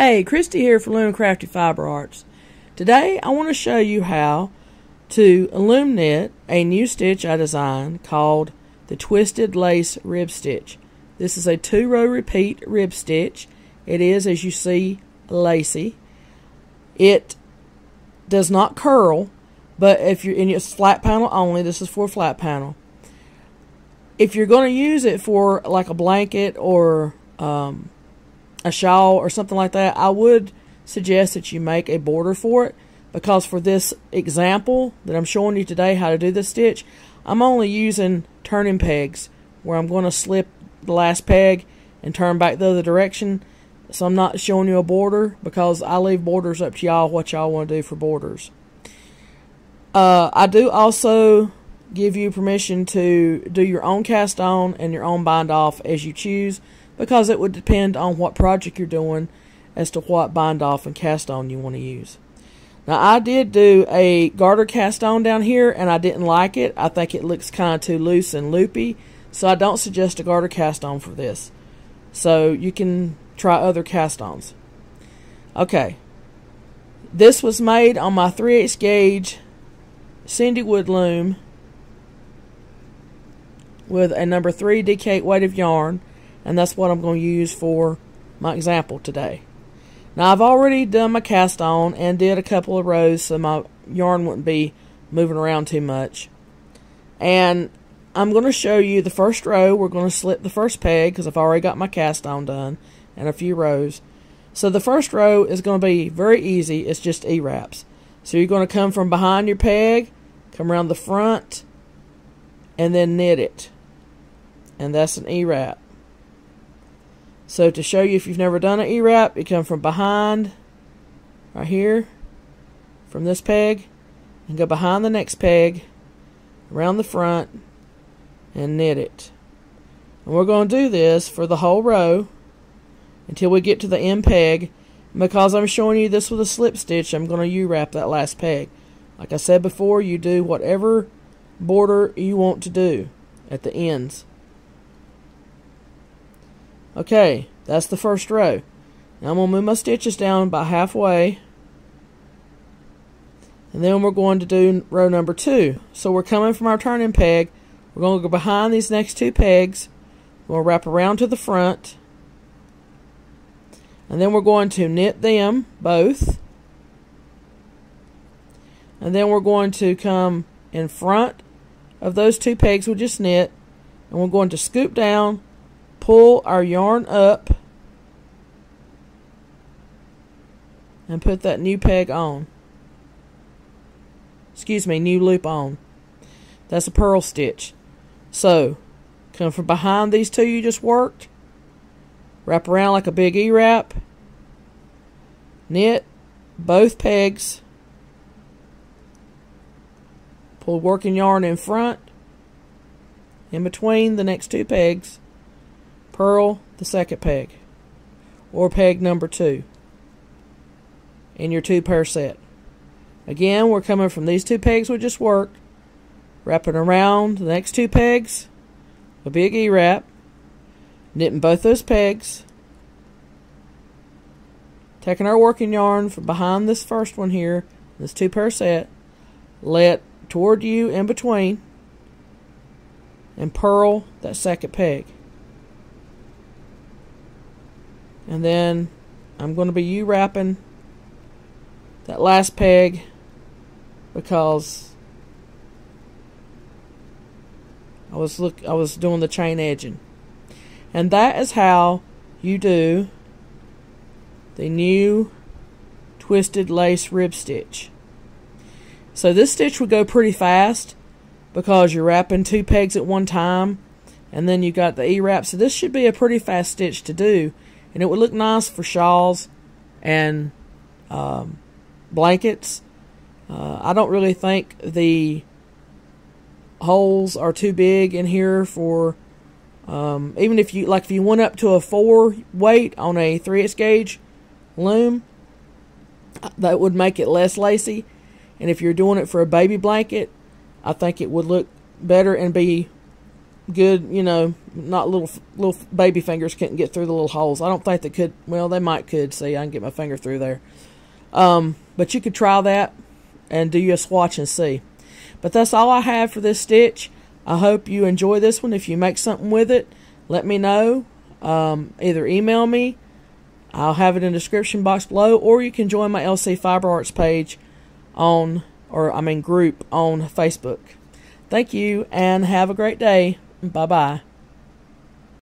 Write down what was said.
Hey, Christie here for Loom Crafty Fiber Arts. Today I want to show you how to loom knit a new stitch I designed called the Twisted Lace Rib Stitch. This is a 2-row repeat rib stitch. It is, as you see, lacy. It does not curl, but if you're in it's flat panel only, this is for flat panel. If you're going to use it for like a blanket or a shawl or something like that, I would suggest that you make a border for it, because for this example that I'm showing you today how to do this stitch, I'm only using turning pegs where I'm going to slip the last peg and turn back the other direction. So I'm not showing you a border because I leave borders up to y'all what y'all want to do for borders. I do also give you permission to do your own cast on and your own bind off as you choose, because it would depend on what project you're doing as to what bind off and cast on you want to use. Now I did do a garter cast on down here and I didn't like it. I think it looks kind of too loose and loopy, so I don't suggest a garter cast on for this. So you can try other cast ons. Okay, this was made on my 3/8 gauge Cindy Wood loom with a number 3 DK weight of yarn, and that's what I'm going to use for my example today. Now I've already done my cast on and did a couple of rows so my yarn wouldn't be moving around too much. And I'm going to show you the first row. We're going to slip the first peg because I've already got my cast on done and a few rows. So the first row is going to be very easy. It's just E-wraps. So you're going to come from behind your peg, come around the front, and then knit it. And that's an E-wrap. So to show you if you've never done an E-wrap, you come from behind, right here, from this peg, and go behind the next peg, around the front, and knit it. And we're going to do this for the whole row until we get to the end peg. And because I'm showing you this with a slip stitch, I'm going to U-wrap that last peg. Like I said before, you do whatever border you want to do at the ends. Okay, that's the first row. Now I'm going to move my stitches down about halfway. And then we're going to do row number 2. So we're coming from our turning peg. We're going to go behind these next 2 pegs. We'll wrap around to the front. And then we're going to knit them both. And then we're going to come in front of those 2 pegs we just knit. And we're going to scoop down, pull our yarn up, and put that new peg on. Excuse me, new loop on. That's a purl stitch. So, come from behind these 2 you just worked, wrap around like a big E-wrap, knit both pegs, pull working yarn in front, in between the next 2 pegs, purl the second peg, or peg number 2 in your 2-pair set. Again, we're coming from these 2 pegs we just worked, wrapping around the next 2 pegs, a big E-wrap, knitting both those pegs, taking our working yarn from behind this first one here, this 2-pair set, let toward you in between, and purl that second peg. And then I'm going to be U-wrapping that last peg because I was doing the chain edging. And that is how you do the new Twisted Lace Rib Stitch. So this stitch would go pretty fast because you're wrapping 2 pegs at one time, and then you got the E-wrap. So this should be a pretty fast stitch to do, and it would look nice for shawls and blankets. I don't really think the holes are too big in here for even if you went up to a 4 weight on a 3/8 gauge loom, that would make it less lacy. And if you're doing it for a baby blanket, I think it would look better and be good, you know, not little baby fingers couldn't get through the little holes. I don't think they could. Well, they might could. See, I can get my finger through there. But you could try that and do you a swatch and see. But that's all I have for this stitch. I hope you enjoy this one. If you make something with it, let me know. Either email me, I'll have it in the description box below, or you can join my LC Fiber Arts page group on Facebook. Thank you and have a great day. Bye-bye.